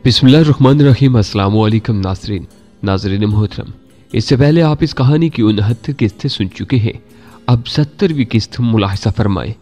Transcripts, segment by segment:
बिस्मिल्लाहिर्रहमानिर्रहीम। अस्सलाम वालेकुम नाज़रीन मोहतरम, इससे पहले आप इस कहानी की 69 किस्तें सुन चुके हैं। अब 70वीं किस्त मुलाहिज़ा फरमाएं।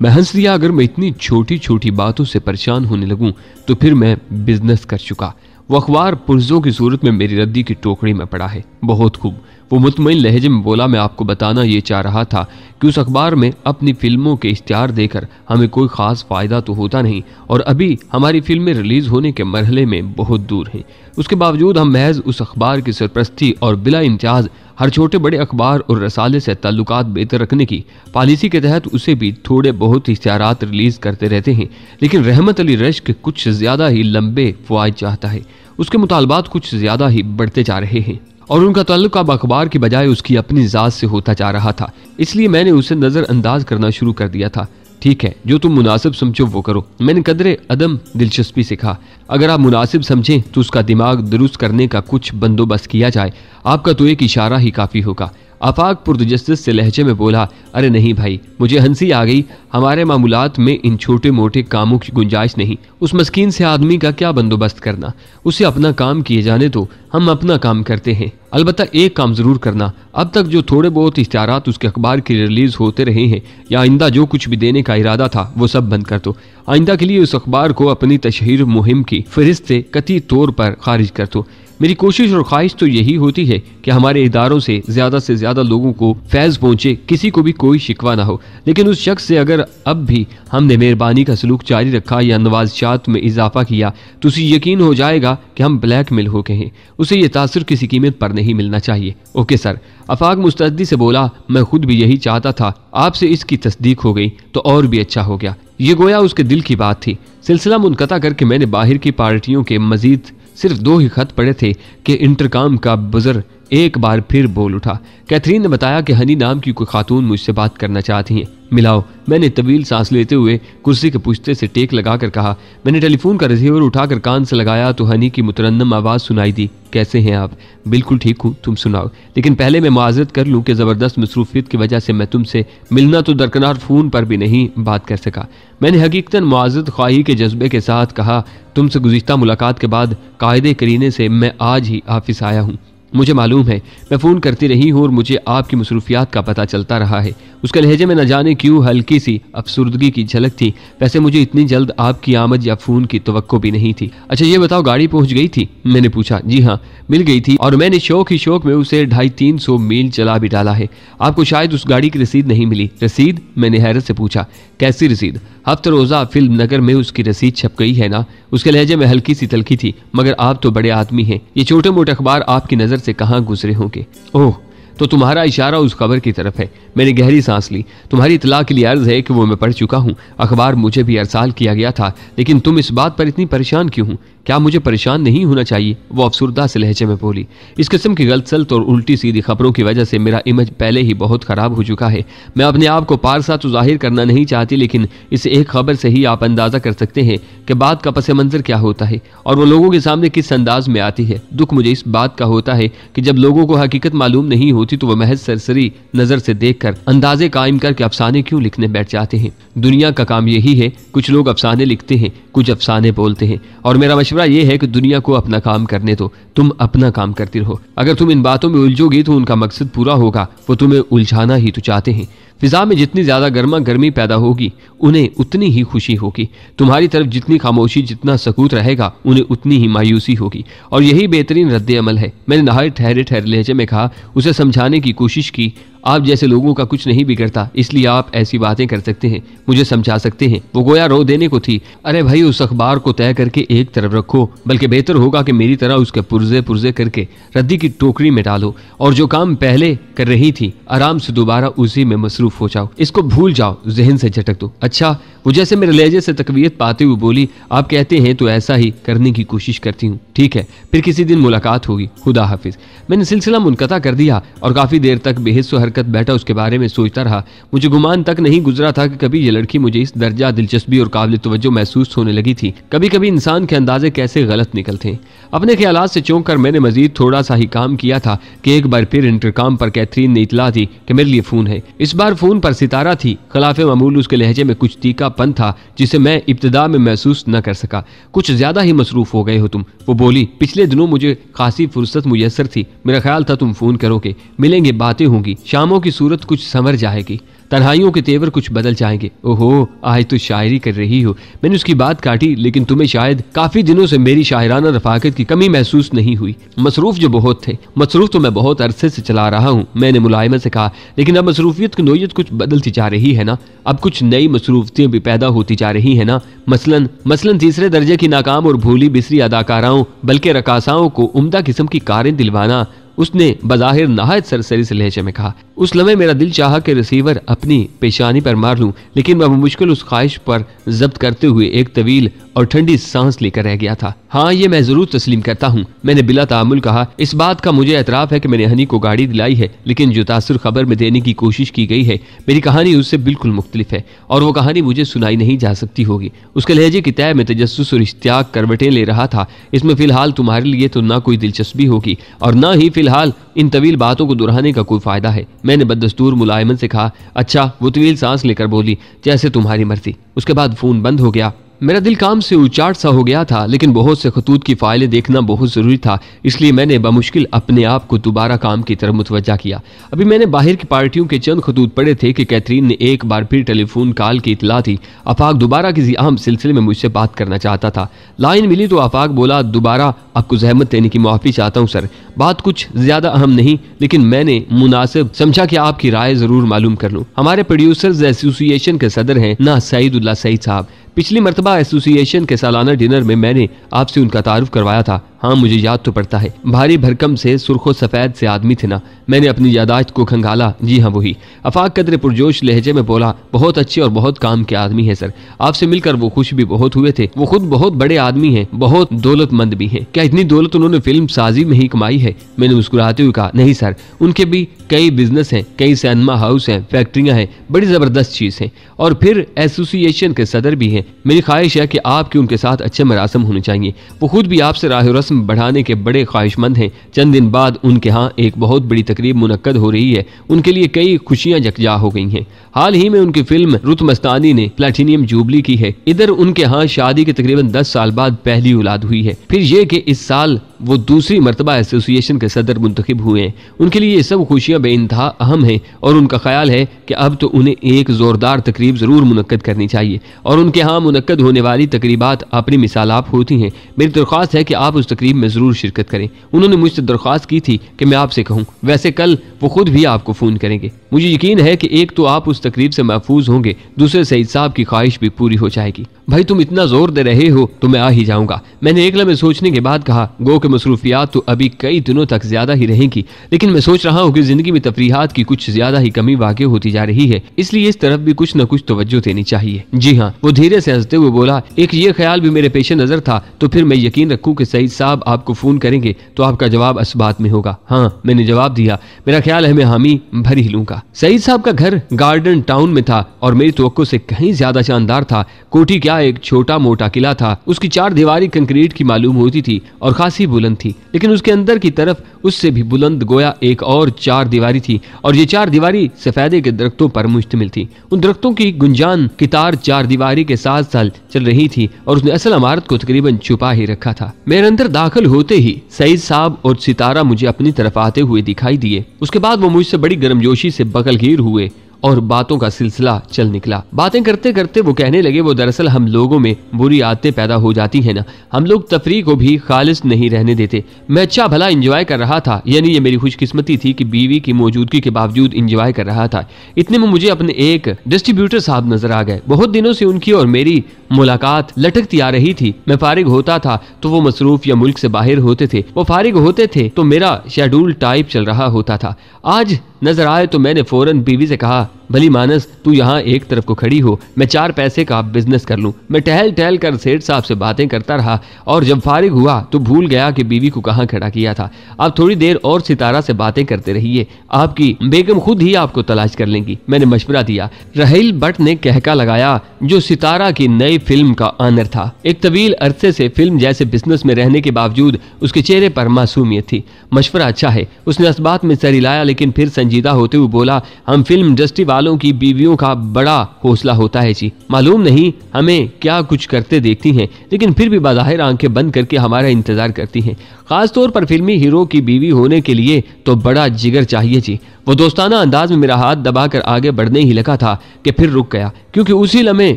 मैं हंस दिया। अगर मैं इतनी छोटी छोटी बातों से परेशान होने लगूं तो फिर मैं बिजनेस कर चुका। वो अखबार पुर्जों की सूरत में मेरी रद्दी की टोकरी में पड़ा है। बहुत खूब, वो मुतमईन लहजे में बोला। मैं आपको बताना ये चाह रहा था कि उस अखबार में अपनी फिल्मों के इश्तिहार देकर हमें कोई ख़ास फ़ायदा तो होता नहीं, और अभी हमारी फिल्में रिलीज़ होने के मरहले में बहुत दूर हैं। उसके बावजूद हम महज उस अखबार की सरपरस्ती और बिला इम्तियाज़ हर छोटे बड़े अखबार और रसाले से ताल्लुकात बेहतर रखने की पॉलिसी के तहत उसे भी थोड़े बहुत इश्तिहारात रिलीज़ करते रहते हैं। लेकिन रहमत अली रश्क कुछ ज़्यादा ही लंबे फ़वाइद चाहता है। उसके मुतालबात कुछ ज़्यादा ही बढ़ते जा रहे हैं और उनका ताल्लुक अब अखबार की बजाय उसकी अपनी ज़ात से होता जा रहा था। इसलिए मैंने उसे नज़रअंदाज करना शुरू कर दिया था। ठीक है, जो तुम मुनासिब समझो वो करो, मैंने कदरे अदम दिलचस्पी से कहा। अगर आप मुनासिब समझें तो उसका दिमाग दुरुस्त करने का कुछ बंदोबस्त किया जाए। आपका तो एक इशारा ही काफ़ी होगा। आफाक पुरतजस्सुस से लहजे में बोला, अरे नहीं भाई, मुझे हंसी आ गई। हमारे मामूलात में इन छोटे मोटे कामों की गुंजाइश नहीं। उस मस्कीन से आदमी का क्या बंदोबस्त करना, उसे अपना काम किए जाने दो, हम अपना काम करते हैं। अलबत्ता एक काम ज़रूर करना, अब तक जो थोड़े बहुत इश्तिहारात उसके अखबार की रिलीज़ होते रहे हैं या आइंदा जो कुछ भी देने का इरादा था वो सब बंद कर दो। आइंदा के लिए उस अखबार को अपनी तशहीर मुहिम की फहरिस्त से कतई तौर पर खारिज कर दो। मेरी कोशिश और ख्वाहिश तो यही होती है कि हमारे इदारों से ज़्यादा लोगों को फैज़ पहुँचे, किसी को भी कोई शिकवा ना हो। लेकिन उस शख्स से अगर अब भी हमने मेहरबानी का सलूक जारी रखा या नवाज़शात में इजाफा किया तो उसे यकीन हो जाएगा कि हम ब्लैकमेल हो गए हैं। उसे ये तासुर किसी कीमत पर नहीं मिलना चाहिए। Okay sir. आफाक मुस्तअद्दी से बोला, मैं खुद भी यही चाहता था। आपसे इसकी तस्दीक हो गई तो और भी अच्छा हो गया। ये गोया उसके दिल की बात थी। सिलसिला मुनक़ता करके मैंने बाहर की पार्टियों के मजीद सिर्फ 2 ही खत पड़े थे कि इंटरकाम का बुज़र एक बार फिर बोल उठा। कैथरीन ने बताया कि हनी नाम की कोई खातून मुझसे बात करना चाहती हैं। मिलाओ। मैंने तवील सांस लेते हुए कुर्सी के पुश्ते से टेक लगाकर कहा। मैंने टेलीफोन का रिसीवर उठाकर कान से लगाया तो हनी की मुतरन्नम आवाज़ सुनाई दी। कैसे हैं आप? बिल्कुल ठीक हूँ, तुम सुनाओ। लेकिन पहले मैं माजरत कर लूँ कि ज़बरदस्त मसरूफियत की वजह से मैं तुमसे मिलना तो दरकिनार फ़ोन पर भी नहीं बात कर सका। मैंने हकीकतन मुआज़रत ख्वाही के जज्बे के साथ कहा, तुमसे गुज़िश्ता मुलाकात के बाद कायदे करीने से मैं आज ही ऑफिस आया हूँ। मुझे मालूम है मैं फ़ोन करती रही हूँ और मुझे आपकी मसरूफियात का पता चलता रहा है। उसके लहजे में न जाने क्यों हल्की सी अफसुर्दगी की झलक थी। वैसे मुझे इतनी जल्द आपकी आमद या फ़ोन की तवक्को भी नहीं थी। अच्छा ये बताओ, गाड़ी पहुँच गई थी? मैंने पूछा। जी हाँ, मिल गई थी और मैंने शौक ही शौक में उसे 250-300 मील चला भी डाला है। आपको शायद उस गाड़ी की रसीद नहीं मिली। रसीद? मैंने हैरत से पूछा। कैसी रसीद? हफ्ता रोज़ा फिल्म नगर में उसकी रसीद छप गई है ना? उसके लहजे में हल्की सी तलखी थी। मगर आप तो बड़े आदमी हैं, ये छोटे मोटे अखबार आपकी नज़र से कहाँ गुजरे होंगे? ओह, तो तुम्हारा इशारा उस खबर की तरफ है। मैंने गहरी सांस ली। तुम्हारी इतला के लिए अर्ज है कि वो मैं पढ़ चुका हूँ। अखबार मुझे भी अरसाल किया गया था। लेकिन तुम इस बात पर इतनी परेशान क्यों हूँ? क्या मुझे परेशान नहीं होना चाहिए? वो अफसुर्दा से लहजे में बोली। इस किस्म की गलतसल्त और उल्टी सीधी खबरों की वजह से मेरा इमेज पहले ही बहुत ख़राब हो चुका है। मैं अपने आप को पारसा तो जाहिर करना नहीं चाहती, लेकिन इस एक खबर से ही आप अंदाज़ा कर सकते हैं कि बात का पस मंज़र क्या होता है और वो लोगों के सामने किस अंदाज में आती है। दुख मुझे इस बात का होता है कि जब लोगों को हकीकत मालूम नहीं होती तो वह महज सरसरी नज़र से देखकर अंदाजे कायम करके अफसाने क्यों लिखने बैठ जाते हैं। दुनिया का काम यही है, कुछ लोग अफसाने लिखते हैं, कुछ अफसाने बोलते हैं। और मेरा मशवरा यह है कि दुनिया को अपना काम करने दो, तुम अपना काम करती रहो। अगर तुम इन बातों में उलझोगी तो उनका मकसद पूरा होगा। वो तुम्हें उलझाना ही तो चाहते हैं। फिजा में जितनी ज़्यादा गर्मा गर्मी पैदा होगी उन्हें उतनी ही खुशी होगी। तुम्हारी तरफ जितनी खामोशी, जितना सकूत रहेगा उन्हें उतनी ही मायूसी होगी। और यही बेहतरीन रद्द अमल है। मैंने नहाए ठहरे ठहरे लहजे में कहा। उसे समझाने की कोशिश की। आप जैसे लोगों का कुछ नहीं बिगड़ता, इसलिए आप ऐसी बातें कर सकते हैं, मुझे समझा सकते हैं। वो गोया रो देने को थी। अरे भाई, उस अखबार को तय करके एक तरफ रखो, बल्कि बेहतर होगा कि मेरी तरह उसके पुर्जे पुर्जे करके रद्दी की टोकरी में डालो और जो काम पहले कर रही थी आराम से दोबारा उसी में मसरूफ हो जाओ। इसको भूल जाओ, जहन से झटक दो। अच्छा, वो जैसे मेरे लहजे से तकवीयत पाते हुए बोली, आप कहते हैं तो ऐसा ही करने की कोशिश करती हूँ। ठीक है, फिर किसी दिन मुलाकात होगी, खुदा हाफिज। मैंने सिलसिला मुनक़ता कर दिया और काफ़ी देर तक बेहिस्सो हरकत बैठा उसके बारे में सोचता रहा। मुझे गुमान तक नहीं गुजरा था कि कभी ये लड़की मुझे इस दर्जा दिलचस्पी और काबिल तवज्जो महसूस होने लगी थी। कभी कभी इंसान के अंदाजे कैसे गलत निकलते हैं। अपने ख्यालात से चौंक कर मैंने मजीद थोड़ा सा ही काम किया था कि एक बार फिर इंटरकॉम पर कैथरीन ने इतला दी कि मेरे लिए फ़ोन है। इस बार फ़ोन पर सितारा थी। खिलाफ मामूल उसके लहजे में कुछ तीखापन था जिसे मैं इब्तिदा में महसूस न कर सका। कुछ ज्यादा ही मसरूफ हो गए हो तुम, वो बोली। पिछले दिनों मुझे खासी फुर्सत मुयस्सर थी, मेरा ख्याल था तुम फोन करोगे, मिलेंगे, बातें होंगी, शामों की सूरत कुछ संवर जाएगी, तन्हाइयों के तेवर कुछ बदल जाएंगे। ओहो, आज तो शायरी कर रही हो। मैंने उसकी बात काटी, लेकिन तुम्हें शायद काफी दिनों से मेरी शायराना रफाकत की कमी महसूस नहीं हुई। मसरूफ जो बहुत थे। मसरूफ तो मैं बहुत अरसे से चला रहा हूँ, मैंने मुलायमत से कहा, लेकिन अब मसरूफियत की नोयत कुछ बदलती जा रही है ना। अब कुछ नई मसरूफियतें भी पैदा होती जा रही है ना। मसलन तीसरे दर्जे की नाकाम और भूली बिसरी अदाकाराओं बल्कि रकासाओं को उम्दा किस्म की कारें दिलवाना। उसने बज़ाहिर नहायत सरसरी से लहजे में कहा। उस लम्हे मेरा दिल चाहा कि रिसीवर अपनी पेशानी पर मार लूं, लेकिन मैं मुश्किल उस ख्वाहिश पर जब्त करते हुए एक तवील और ठंडी सांस लेकर रह गया था। हाँ, ये मैं जरूर तस्लीम करता हूँ, मैंने बिला तामुल कहा। इस बात का मुझे एतराफ़ है कि मैंने हनी को गाड़ी दिलाई है, लेकिन जो तासुर खबर में देने की कोशिश की गई है, मेरी कहानी उससे बिल्कुल मुख्तलिफ है और वो कहानी मुझे सुनाई नहीं जा सकती होगी। उसके लहजे की तय में तजस्सुस और इश्तियाक करवटें ले रहा था। इसमें फिलहाल तुम्हारे लिए तो ना कोई दिलचस्पी होगी और ना ही फिलहाल इन तवील बातों को दोहराने का कोई फायदा है। मैंने बददस्तूर मुलायमत से कहा। अच्छा, वो तवील सांस लेकर बोली, जैसे तुम्हारी मर्जी। उसके बाद फोन बंद हो गया। मेरा दिल काम से उचाट सा हो गया था, लेकिन बहुत से खतूत की फाइलें देखना बहुत ज़रूरी था, इसलिए मैंने बमुश्किल अपने आप को दोबारा काम की तरफ मुतवज्जा किया। अभी मैंने बाहर की पार्टियों के चंद खतूत पढ़े थे कि कैथरीन ने एक बार फिर टेलीफोन कॉल की इतला थी। आफाक दोबारा किसी अहम सिलसिले में मुझसे बात करना चाहता था। लाइन मिली तो आफाक बोला, दोबारा आपको जहमत देने की माफ़ी चाहता हूँ सर, बात कुछ ज़्यादा अहम नहीं, लेकिन मैंने मुनासिब समझा कि आपकी राय ज़रूर मालूम कर लूँ। हमारे प्रोड्यूसर्स एसोसिएशन के सदर हैं ना सईदुल्लाह सईद साहब। पिछली मरतबा एसोसिएशन के सालाना डिनर में मैंने आपसे उनका तारुफ करवाया था। हाँ, मुझे याद तो पड़ता है। भारी भरकम से सुर्खो सफ़ेद से आदमी थे ना। मैंने अपनी यादाश्त को खंगाला। जी हाँ, वही। आफाक कदरे पुरजोश लहजे में बोला, बहुत अच्छे और बहुत काम के आदमी है सर, आपसे मिलकर वो खुश भी बहुत हुए थे। वो खुद बहुत बड़े आदमी हैं, बहुत दौलतमंद भी हैं। क्या इतनी दौलत उन्होंने फिल्म साजी में ही कमाई है? मैंने मुस्कुराते हुए कहा, नहीं सर, उनके भी कई बिजनेस हैं, कई सिनेमा हाउस हैं, फैक्ट्रियां हैं, बड़ी ज़बरदस्त चीज़ है, और फिर एसोसिएशन के सदर भी हैं। मेरी ख्वाहिश है कि आपके उनके साथ अच्छे मरासम होने चाहिए। वो खुद भी आपसे राह रस्म बढ़ाने के बड़े ख्वाहिशमंद हैं। चंद दिन बाद उनके यहाँ एक बहुत बड़ी तकरीब मुनक्कद हो रही है। उनके लिए कई खुशियां यकजा हो गई हैं। हाल ही में उनकी फिल्म रुत मस्तानी ने प्लैटिनियम जुबली की है। इधर उनके यहाँ शादी के तकरीबन 10 साल बाद पहली औलाद हुई है। फिर ये कि इस साल वो दूसरी मरतबा एसोसिएशन के सदर मुंतखब हुए हैं। उनके लिए ये सब खुशियां बेइंतहा अहम हैं और उनका ख्याल है कि अब तो उन्हें एक जोरदार तकरीब जरूर मुनक्कद करनी चाहिए और उनके यहाँ मुनक्कद होने वाली तकरीबात अपनी मिसालाप होती हैं। मेरी दरख्वास्त है कि आप उस तकरीब में जरूर शिरकत करें। उन्होंने मुझसे दरख्वास्त की थी कि मैं आपसे कहूँ। वैसे कल वो खुद भी आपको फ़ोन करेंगे। मुझे यकीन है कि एक तो आप उस तकरीब से महफूज होंगे, दूसरे सईद साहब की ख्वाहिश भी पूरी हो जाएगी। भाई, तुम इतना जोर दे रहे हो तो मैं आ ही जाऊंगा। मैंने एक लम्हे सोचने के बाद कहा, गो के मसरूफियात तो अभी कई दिनों तक ज्यादा ही रहेंगी, लेकिन मैं सोच रहा हूँ कि जिंदगी में तफरीहात की कुछ ज्यादा ही कमी वाक़ई होती जा रही है, इसलिए इस तरफ भी कुछ न कुछ तवज्जो देनी चाहिए। जी हाँ, वो धीरे से हंसते हुए बोला, एक ये ख्याल भी मेरे पेश नजर था, तो फिर मैं यकीन रखूँ कि सईद साहब आपको फोन करेंगे तो आपका जवाब इस बात में होगा। हाँ, मैंने जवाब दिया, मेरा ख्याल है मैं हामी भर ही लूंगा। सईद साहब का घर गार्डन टाउन में था और मेरी तवक्को से कहीं ज्यादा शानदार था। कोठी क्या, एक छोटा मोटा किला था। उसकी 4 दीवारी कंक्रीट की मालूम होती थी और खासी बुलंद थी, लेकिन उसके अंदर की तरफ उससे भी बुलंद गोया एक और 4 दीवारी थी और ये 4 दीवारी सफेदे के दरख्तों पर मुश्तमिल थी। उन दरख्तों की गुंजान की तार 4 दीवारी के साथ साथ चल रही थी और उसने असल इमारत को तकरीबन छुपा ही रखा था। मेरे अंदर दाखिल होते ही सईद साहब और सितारा मुझे अपनी तरफ आते हुए दिखाई दिए। उसके बाद वो मुझसे बड़ी गर्मजोशी से बगलगीर हुए और बातों का सिलसिला चल निकला। बातें करते करते वो कहने लगे, वो दरअसल हम लोगों में बुरी आदतें पैदा हो जाती हैं ना, हम लोग तफरीक को भी खालिस नहीं रहने देते। मैं अच्छा भला इंजॉय कर रहा था, यानी ये मेरी खुशकिस्मती थी कि बीवी की मौजूदगी के बावजूद इंजॉय कर रहा था। इतने में मुझे अपने एक डिस्ट्रीब्यूटर साहब नजर आ गए। बहुत दिनों से उनकी और मेरी मुलाकात लटकती आ रही थी। मैं फारिग होता था तो वो मसरूफ या मुल्क से बाहर होते थे, वो फारिग होते थे तो मेरा शेड्यूल टाइप चल रहा होता था। आज नजर आए तो मैंने फौरन बीवी से कहा, भली मानस तू यहाँ एक तरफ को खड़ी हो, मैं 4 पैसे का बिजनेस कर लूं। मैं टहल टहल कर सेठ साहब से बातें करता रहा और जब फारिग हुआ तो भूल गया कि बीवी को कहाँ खड़ा किया था। आप थोड़ी देर और सितारा से बातें करते रहिए, आपकी बेगम खुद ही आपको तलाश कर लेंगी, मैंने मशवरा दिया। राहील भट्ट ने कहका लगाया, जो सितारा की नई फिल्म का ऑनर था। एक तवील अरसे से फिल्म जैसे बिजनेस में रहने के बावजूद उसके चेहरे पर मासूमियत थी। मशवरा अच्छा है, उसने इस बात में सर हिलाया, लेकिन फिर संजीदा होते हुए बोला, हम फिल्म इंडस्ट्री वालों की बीवियों का बड़ा हौसला होता है जी। मालूम नहीं हमें क्या कुछ करते देखती हैं, लेकिन फिर भी बाज़ाहिर आंखें बंद करके हमारा इंतजार करती हैं। खास तौर पर फिल्मी हीरो की बीवी होने के लिए तो बड़ा जिगर चाहिए जी। वो दोस्ताना अंदाज में मेरा हाथ दबाकर आगे बढ़ने ही लगा था कि फिर रुक गया, क्योंकि उसी लम्हे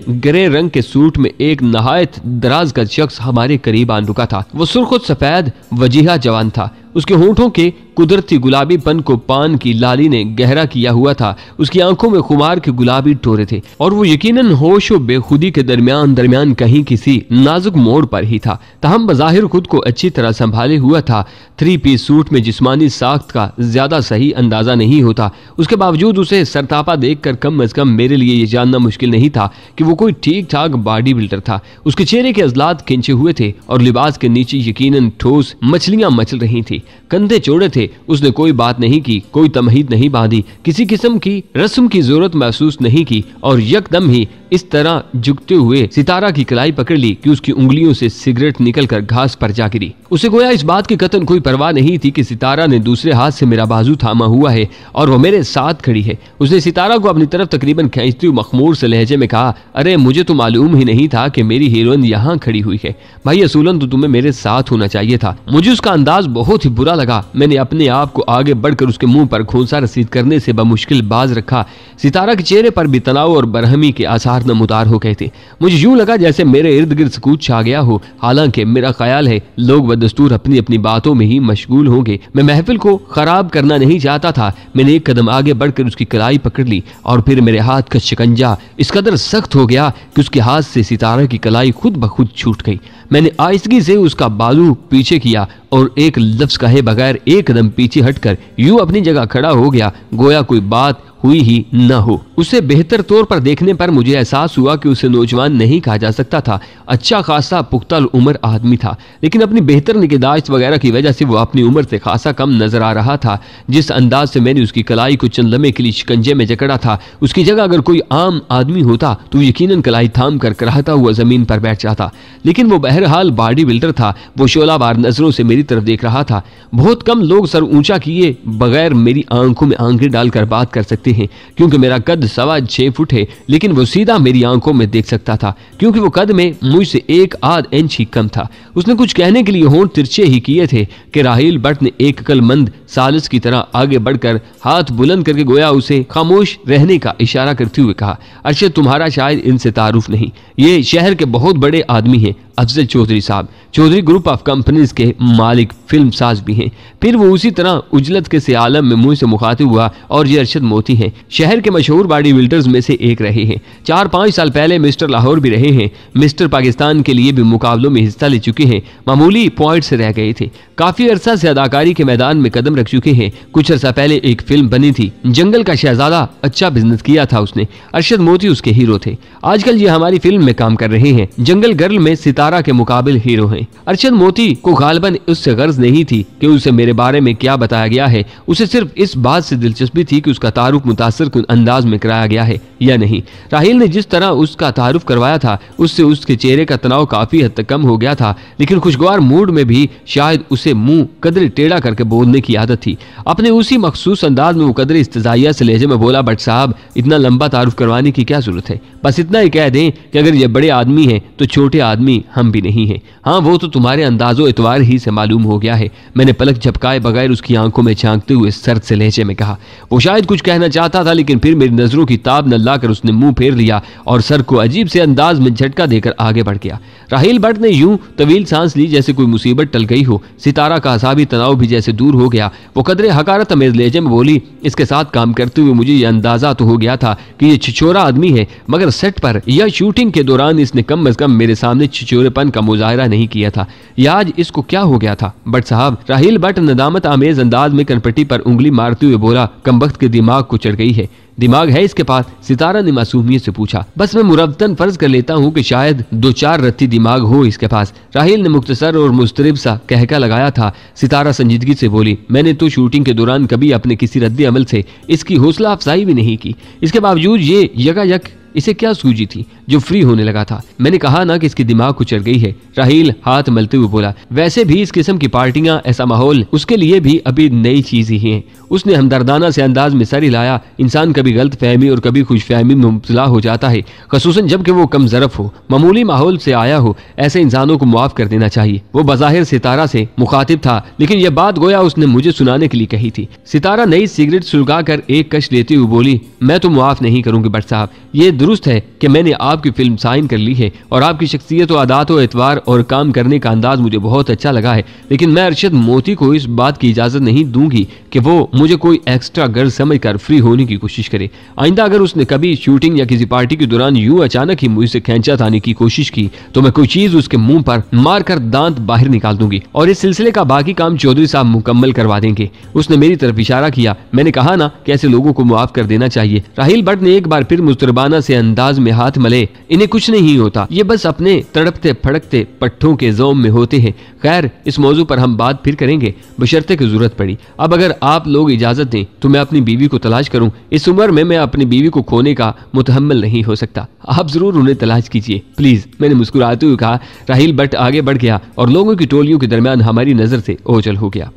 ग्रे रंग के सूट में एक नहायत दराज का शख्स हमारे करीब आन रुका था। वो सुर्ख सफेद वजीहा जवान था। उसके होंठों के कुदरती गुलाबीपन को पान की लाली ने गहरा किया हुआ था। उसकी आंखों में खुमार के गुलाबी टोरे थे और वो यकीनन होश और बेखुदी के दरमियान कहीं किसी नाजुक मोड़ पर ही था। तहम बज़ाहिर खुद को अच्छी तरह संभाले हुआ था। 3 पीस सूट में जिस्मानी साख्त का ज्यादा सही अंदाजा नहीं होता। उसके बावजूद उसे सरतापा देखकर कम अज कम मेरे लिए ये जानना मुश्किल नहीं था कि वो कोई ठीक ठाक बॉडी बिल्डर था। उसके चेहरे के अजलात खिंचे हुए थे और लिबास के नीचे यकीनन ठोस मछलियां मचल रही थी। कंधे चौड़े थे। उसने कोई बात नहीं की, कोई तमहीद नहीं बांधी, किसी किस्म की रस्म की जरूरत महसूस नहीं की और यकदम ही इस तरह झुकते हुए सितारा की कलाई पकड़ ली कि उसकी उंगलियों से सिगरेट निकलकर घास पर जा गिरी। उसे गोया इस बात की कतन कोई परवाह नहीं थी कि सितारा ने दूसरे हाथ से मेरा बाजू थामा हुआ है और वो मेरे साथ खड़ी है। उसने सितारा को अपनी तरफ तकरीबन खींचते हुए मखमूर से लहजे में कहा, अरे मुझे तो मालूम ही नहीं था कि मेरी हीरोइन यहाँ खड़ी हुई है। भाई असूलन तो तुम्हें मेरे साथ होना चाहिए था। मुझे उसका अंदाज बहुत ही बुरा लगा। मैंने अपने आप को आगे बढ़कर उसके मुंह पर खोंसा रसीद करने से बमुश्किल बाज रखा। सितारा के चेहरे पर भी तनाव और बरहमी के आसार नमूदार हो गए थे। मुझे यूं लगा जैसे मेरे इर्द गिर्द सकूत छा गया हो। हालांकि मेरा ख्याल है लोग बदस्तूर अपनी अपनी बातों में ही मशगूल होंगे। मैं महफिल को खराब करना नहीं चाहता था। मैंने एक कदम आगे बढ़कर उसकी कलाई पकड़ ली और फिर मेरे हाथ का शिकंजा इस कदर सख्त हो गया कि उसके हाथ से सितारा की कलाई खुद ब खुद छूट गई। मैंने आहिस्तगी से उसका बाजू पीछे किया और एक लफ्ज कहे बगैर एक कदम पीछे हटकर यूं अपनी जगह खड़ा हो गया, गोया कोई बात हुई ही न हो। उसे बेहतर तौर पर देखने पर मुझे एहसास हुआ कि उसे नौजवान नहीं कहा जा सकता था। अच्छा खासा पुख्ता उम्र आदमी था, लेकिन अपनी बेहतर निगहदाश्त वगैरह की वजह से वो अपनी उम्र से खासा कम नजर आ रहा था। जिस अंदाज से मैंने उसकी कलाई को चंद लम्हे के लिए शिकंजे में जकड़ा था, उसकी जगह अगर कोई आम आदमी होता तो यकीनन कलाई थाम कर कराहता हुआ जमीन पर बैठ जाता। लेकिन वो बहरहाल बॉडी बिल्डर था। वो शोलावार नजरों से मेरी तरफ देख रहा था। बहुत कम लोग सर ऊंचा किए बगैर मेरी आंखों में आंखें डालकर बात कर सकते हैं, क्योंकि मेरा कद 6.25 फुट है। लेकिन वो सीधा मेरी आंखों में देख सकता था, क्योंकि वो कद में मुझसे 1 आध इंच ही कम था। उसने कुछ कहने के लिए होंठ तिरछे ही किए थे कि राहील भट्ट ने एक अक्लमंद सालिस की तरह आगे बढ़कर हाथ बुलंद करके गोया उसे खामोश रहने का इशारा करते हुए कहा, अरशद तुम्हारा शायद इनसे तारुफ नहीं, ये शहर के बहुत बड़े आदमी हैं, अफजल चौधरी साहब, चौधरी ग्रुप ऑफ कंपनीज के मालिक, फिल्म साज भी हैं। फिर वो उसी तरह उजलत के से आलम में मुंह से मुखातिब हुआ, और ये अरशद मोती हैं, शहर के मशहूर बॉडी बिल्डर्स में से एक रहे हैं। 4-5 साल पहले मिस्टर लाहौर भी रहे हैं। मिस्टर पाकिस्तान के लिए भी मुकाबलों में हिस्सा ले चुके हैं। मामूली पॉइंट से रह गए थे। काफी अरसा से अदाकारी के मैदान में कदम रख चुके हैं। कुछ अरसा पहले एक फिल्म बनी थी, जंगल का शहजादा, अच्छा बिजनेस किया था उसने। अरशद मोती उसके हीरो थे। आजकल ये हमारी फिल्म में काम कर रहे हैं। जंगल गर्ल में सितारा के मुकाबिल हीरो हैं। अरशद मोती को गालिबन उससे गर्ज नहीं थी कि उसे मेरे बारे में क्या बताया गया है। उसे सिर्फ इस बात से दिलचस्पी थी कि उसका तारुफ मुतासर कुन अंदाज में कराया गया है या नहीं। राहील ने जिस तरह उसका तारुफ करवाया था, उससे उसके चेहरे का तनाव काफी हद तक कम हो गया था। लेकिन खुशगवार मूड में भी शायद उसे मुंह कदरे टेढ़ा करके बोलने की आदत थी। अपने उसी मखसूस अंदाज में वो कदरे इस्तिजाइया से लहजे में बोला, बट साहब इतना लंबा तारुफ करवाने की क्या जरूरत है, बस इतना ही कह दें कि अगर ये बड़े आदमी हैं तो छोटे आदमी हम भी नहीं हैं। हाँ वो तो तुम्हारे अंदाजो एतवार ही से मालूम हो गया है। मैंने पलक झपकाए बगैर उसकी आंखों में झांकते हुए सर्द से लहजे में कहा। वो शायद कुछ कहना चाहता था, लेकिन फिर मेरी नजरों की ताब न लाकर उसने मुंह फेर लिया और सर को अजीब से अंदाज में झटका देकर आगे बढ़ गया। राहील भट्ट ने यूं तवील सांस ली जैसे कोई मुसीबत टल गई हो। सितारा का असाबी तनाव भी जैसे दूर हो गया। वो कदरे हकारत अमेज लहजे में बोली, इसके साथ काम करते हुए मुझे ये अंदाजा तो हो गया था कि ये छिछोरा आदमी है, मगर सेट पर या शूटिंग के दौरान इसने कम अज कम मेरे सामने छिछोरे कमजोरेपन का मुजाहरा नहीं किया था। या आज इसको क्या हो गया था? बट साहब, राहील भट्ट नदामत आमेज अंदाज में कनपट्टी पर उंगली मारते हुए बोला, कमबख्त के दिमाग को चढ़ गई है। दिमाग है इसके पास? सितारा ने मासूमियत से पूछा। बस मैं मुरब्बतन फर्ज कर लेता हूँ कि शायद 2-4 रत्ती दिमाग हो इसके पास। राहील ने मुख्तसर और मुस्तरिब सा कहका लगाया था। सितारा संजीदगी से बोली, मैंने तो शूटिंग के दौरान कभी अपने किसी रद्द अमल से इसकी हौसला अफजाई भी नहीं की। इसके बावजूद ये यकायक इसे क्या सूझी थी जो फ्री होने लगा था? मैंने कहा ना कि इसकी दिमाग को चढ़ गई है। राहील हाथ मलते हुए बोला। वैसे भी इस किस्म की पार्टियां, ऐसा माहौल उसके लिए भी अभी नई चीज ही है। उसने हमदर्दाना से अंदाज में सर हिलाया। इंसान कभी गलत फहमी और कभी खुश फहमी में मुब्तला हो जाता है, खसूसन जबकि वो कम ज़रफ हो, मामूली माहौल से आया हो। ऐसे इंसानों को मुआफ कर देना चाहिए। वो बज़ाहिर सितारा से मुखातिब था, लेकिन यह बात गोया उसने मुझे सुनाने के लिए कही थी। सितारा नई सिगरेट सुलगा कर एक कश लेती हुई बोली, मैं तो मुआफ नहीं करूंगी भट्ट साहब। ये दुरुस्त है कि मैंने आपकी फिल्म साइन कर ली है और आपकी शख्सियत, आदात, एतवार और काम करने का अंदाज मुझे बहुत अच्छा लगा है, लेकिन मैं अरशद मोती को इस बात की इजाजत नहीं दूंगी कि वो मुझे कोई एक्स्ट्रा गर्ल समझकर फ्री होने की कोशिश करे। आइंदा अगर उसने कभी शूटिंग या किसी पार्टी के दौरान यूं अचानक ही मुझसे खींचा ताने की कोशिश की तो मैं कोई चीज उसके मुंह पर मारकर दांत बाहर निकाल दूंगी और इस सिलसिले का बाकी काम चौधरी साहब मुकम्मल करवा देंगे। उसने मेरी तरफ इशारा किया। मैंने कहा ना कि ऐसे लोगों को मुआफ कर देना चाहिए। राहील भट्ट ने एक बार फिर मुस्तरबाना से अंदाज में हाथ मले। इन्हें कुछ नहीं होता, ये बस अपने तड़पते फड़कते पट्टों के ज़ौम में होते हैं। खैर, इस मौजू पर हम बात फिर करेंगे बशर्ते की जरूरत पड़ी। अब अगर आप लोग इजाजत दें तो मैं अपनी बीवी को तलाश करूं। इस उम्र में मैं अपनी बीवी को खोने का मुतहम्मिल नहीं हो सकता। आप जरूर उन्हें तलाश कीजिए प्लीज, मैंने मुस्कुराते हुए कहा। राहील भट्ट आगे बढ़ गया और लोगों की टोलियों के दरमियान हमारी नजर से ओझल हो गया।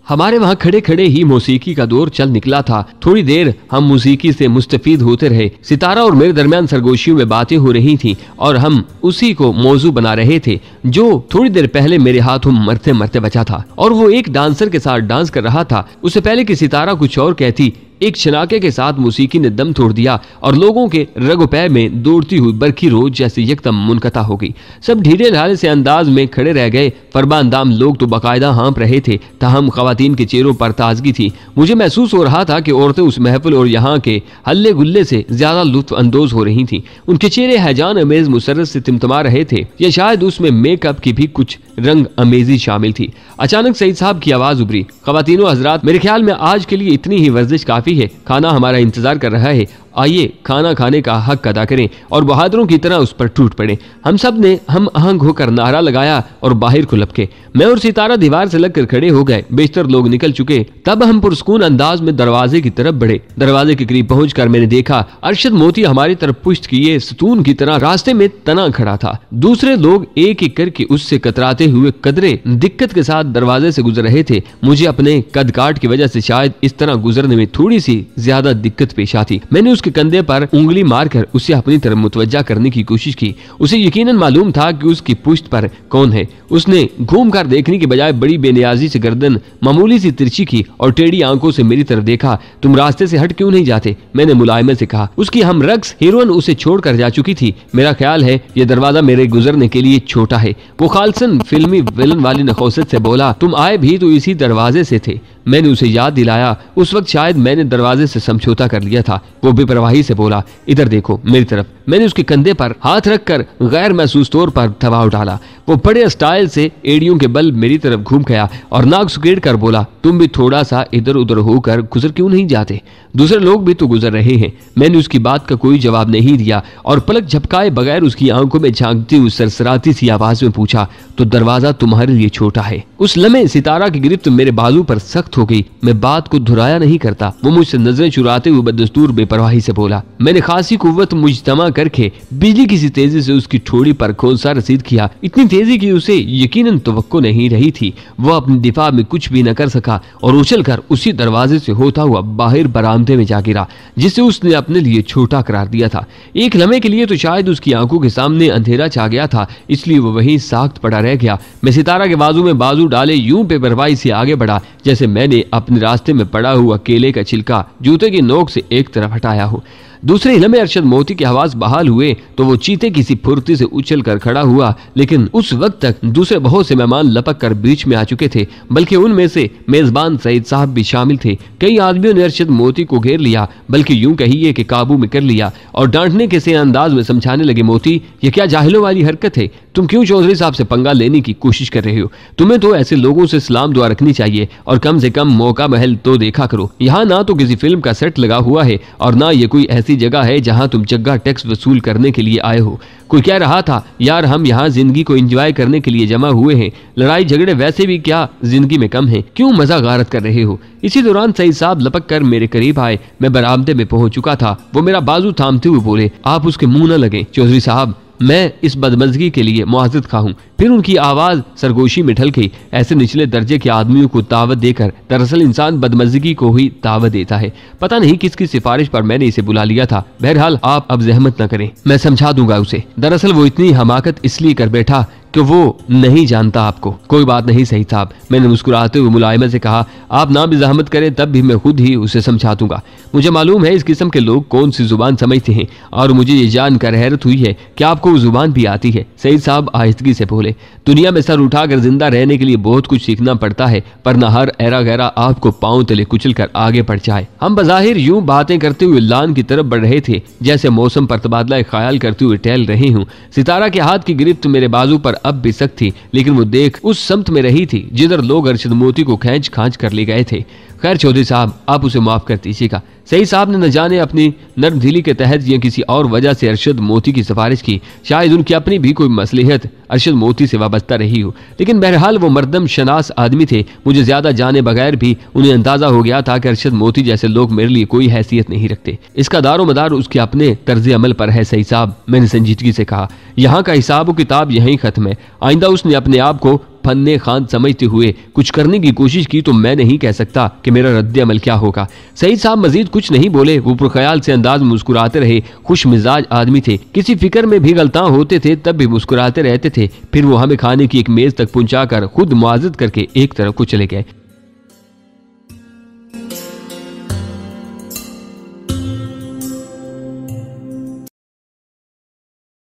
हमारे वहाँ खड़े खड़े ही मौसीकी का दौर चल निकला था। थोड़ी देर हम मौसीकी से मुस्तफीद होते रहे। सितारा और मेरे दरमियान सरगोशियों में बातें हो रही थीं और हम उसी को मौजू बना रहे थे जो थोड़ी देर पहले मेरे हाथों मरते मरते बचा था। और वो एक डांसर के साथ डांस कर रहा था। उससे पहले कि सितारा कुछ और कहती, एक शनाके के साथ मौसीकी ने दम तोड़ दिया और लोगों के रगोपै में दौड़ती हुई बरखी रोज जैसे यकदम मुनकता हो गई। सब ढीले ढाले से अंदाज में खड़े रह गए। फरमानदाम लोग तो बाकायदा हाँप रहे थे, ताहम खवातीन के चेहरों पर ताजगी थी। मुझे महसूस हो रहा था कि औरतें उस महफिल और यहाँ के हल्ले गुल्ले से ज्यादा लुत्फ अंदोज हो रही थीं। उनके चेहरे हैजान अमेज मुसर्रत से तिमतमा रहे थे, या शायद उसमें मेकअप की भी कुछ रंग अमेजी शामिल थी। अचानक सईद साहब की आवाज उभरी, खवातीनो हजरात, मेरे ख्याल में आज के लिए इतनी ही वर्जिश काफी है। खाना हमारा इंतजार कर रहा है। आइए खाना खाने का हक अदा करें और बहादुरों की तरह उस पर टूट पड़े। हम सब ने हम आहंग होकर नारा लगाया और बाहर को लपके। मैं और सितारा दीवार से लगकर खड़े हो गए। बेशतर लोग निकल चुके। तब हम पुरस्कून अंदाज में दरवाजे की तरफ बढ़े। दरवाजे के करीब पहुंचकर मैंने देखा अरशद मोती हमारी तरफ पुष्ट किए सतून की तरह रास्ते में तना खड़ा था। दूसरे लोग एक एक करके उससे कतराते हुए कदरे दिक्कत के साथ दरवाजे से गुजर रहे थे। मुझे अपने कद काट की वजह से शायद इस तरह गुजरने में थोड़ी सी ज्यादा दिक्कत पेश आती। मैंने उसके कंधे पर उंगली मारकर उसे अपनी तरफ मुतवज्जा करने की कोशिश की। उसे यकीनन मालूम था कि उसकी पुश्त पर कौन है। उसने घूम कर देखने के बजाय बड़ी बेनियाजी से गर्दन मामूली सी तिरछी की और टेढ़ी आंखों से मेरी तरफ देखा। तुम रास्ते से हट क्यों नहीं जाते? मैंने मुलायमत से कहा। उसकी हम रक्स हीरोइन उसे छोड़कर जा चुकी थी। मेरा ख्याल है यह दरवाजा मेरे गुजरने के लिए छोटा है। वो खालसन फिल्मी विलन वाली नखौसत से बोला, तुम आए भी तो इसी दरवाजे से थे। मैंने उसे याद दिलाया उस वक्त शायद मैंने दरवाजे से समझौता कर लिया था। वो बेपरवाही से बोला, इधर देखो मेरी तरफ। मैंने उसके कंधे पर हाथ रखकर गैर महसूस तौर पर दबाव डाला। वो बड़े स्टाइल से एड़ियों के बल मेरी तरफ घूम गया और नाक सुकेड़ कर बोला, तुम भी थोड़ा सा इधर उधर होकर गुजर क्यों नहीं जाते? दूसरे लोग भी तो गुजर रहे हैं। मैंने उसकी बात का कोई जवाब नहीं दिया और पलक झपकाए बगैर उसकी आंखों में झांकती हुई सरसराती सी आवाज में पूछा, तो दरवाजा तुम्हारे लिए छोटा है? उस लम्हे सितारा की गिरफ्त मेरे बाजू पर सख्त हो गई। मैं बात को धुराया नहीं करता। वो मुझसे नजरें चुराते हुए बदस्तूर बेपरवाही से बोला। मैंने खासी कुव्वत मुजतमा करके बिजली की सी तेजी से उसकी ठोड़ी पर खोंसा रसीद किया। इतनी तेजी की उसे यकीनन तवक्को नहीं रही थी। वो अपनी दिफा में कुछ भी न कर सका और उछलकर उसी दरवाजे से होता हुआ बाहर बरामदे में जा गिरा जिसे उसने अपने लिए छोटा करार दिया था। एक लम्हे के लिए तो शायद उसकी आंखों के सामने अंधेरा छा गया था, इसलिए वो वहीं साख्त पड़ा रह गया। मैं सितारा के बाजू में बाजू डाले यूं बेपरवाही से आगे बढ़ा जैसे मैंने अपने रास्ते में पड़ा हुआ केले का छिलका जूते की नोक से एक तरफ हटाया हो। दूसरे हिलम में अरशद मोती के हवास बहाल हुए तो वो चीते किसी फुर्ती से उछल कर खड़ा हुआ, लेकिन उस वक्त तक दूसरे बहुत से मेहमान लपक कर बीच में आ चुके थे, बल्कि उनमें से मेजबान सईद साहब भी शामिल थे। कई आदमियों ने अरशद मोती को घेर लिया, बल्कि यूं कहिए कि काबू में कर लिया और डांटने के से अंदाज में समझाने लगे, मोती ये क्या जाहिलों वाली हरकत है, तुम क्यों चौधरी साहब से पंगा लेने की कोशिश कर रहे हो? तुम्हें तो ऐसे लोगों से सलाम दुआ रखनी चाहिए और कम से कम मौका महल तो देखा करो। यहाँ ना तो किसी फिल्म का सेट लगा हुआ है और ना ये कोई ऐसी जगह है जहाँ तुम जग्गा टैक्स वसूल करने के लिए आए हो। कोई कह रहा था यार हम यहाँ जिंदगी को एंजॉय करने के लिए जमा हुए हैं, लड़ाई झगड़े वैसे भी क्या जिंदगी में कम है, क्यों मजा गारत कर रहे हो? इसी दौरान सईद साहब लपक कर मेरे करीब आए। मैं बरामदे में पहुंच चुका था। वो मेरा बाजू थामते हुए बोले, आप उसके मुंह न लगे चौधरी साहब, मैं इस बदमज़गी के लिए मुआज़रत खा हूं। फिर उनकी आवाज सरगोशी में ढल गई। ऐसे निचले दर्जे के आदमियों को दावत देकर दरअसल इंसान बदमज़गी को ही दावत देता है। पता नहीं किसकी सिफारिश पर मैंने इसे बुला लिया था। बहरहाल आप अब जहमत न करें, मैं समझा दूंगा उसे। दरअसल वो इतनी हमाकत इसलिए कर बैठा कि वो नहीं जानता आपको। कोई बात नहीं सही साहब, मैंने मुस्कुराते हुए मुलायमत से कहा, आप ना भी जहमत करें तब भी मैं खुद ही उसे समझा दूंगा। मुझे मालूम है इस किस्म के लोग कौन सी जुबान समझते हैं और मुझे ये जानकर हैरत हुई है कि आपको वो जुबान भी आती है। सईद साहब आहिस्तगी से बोले, दुनिया में सर उठाकर जिंदा रहने के लिए बहुत कुछ सीखना पड़ता है, पर न हर ऐरा गैरा आपको पांव तले कुचल कर आगे बढ़ जाए। हम बज़ाहिर यूं बातें करते हुए लान की तरफ बढ़ रहे थे जैसे मौसम पर तबादला ख्याल करते हुए टहल रहे हूँ। सितारा के हाथ की गिरफ्त मेरे बाजू पर अब भी सख्त थी, लेकिन वो देख उस समत में रही थी जिधर लोग अरशद मोती को खींच खांच कर ले गए थे। खैर चौधरी साहब, आप उसे माफ कर दीजिएगा। सईद साहब ने न जाने अपनी नर्म दिली के तहत या किसी और वजह से अरशद मोती की सिफारिश की। शायद उनकी अपनी भी कोई मसलहत अरशद मोती से वाबस्ता रही हो, लेकिन बहरहाल वो मर्दम शनास आदमी थे। मुझे ज्यादा जाने बगैर भी उन्हें अंदाजा हो गया था कि अरशद मोती जैसे लोग मेरे लिए कोई हैसियत नहीं रखते। इसका दारो मदार उसके अपने तर्ज अमल पर है। सईद साहब, मैंने संजीदगी से कहा, यहाँ का हिसाब किताब यहीं खत्म है। आइंदा उसने अपने आप को फन्ने खान समझते हुए कुछ करने की कोशिश की तो मैं नहीं कह सकता कि मेरा रद्द अमल क्या होगा। सईद साहब मजीद कुछ नहीं बोले। वो पुरख्याल से अंदाज मुस्कुराते रहे। खुश मिजाज आदमी थे, किसी फिक्र में भी गलतां होते थे तब भी मुस्कुराते रहते थे। फिर वो हमें खाने की एक मेज तक पहुंचाकर खुद मुआज़त करके एक तरफ को चले गए।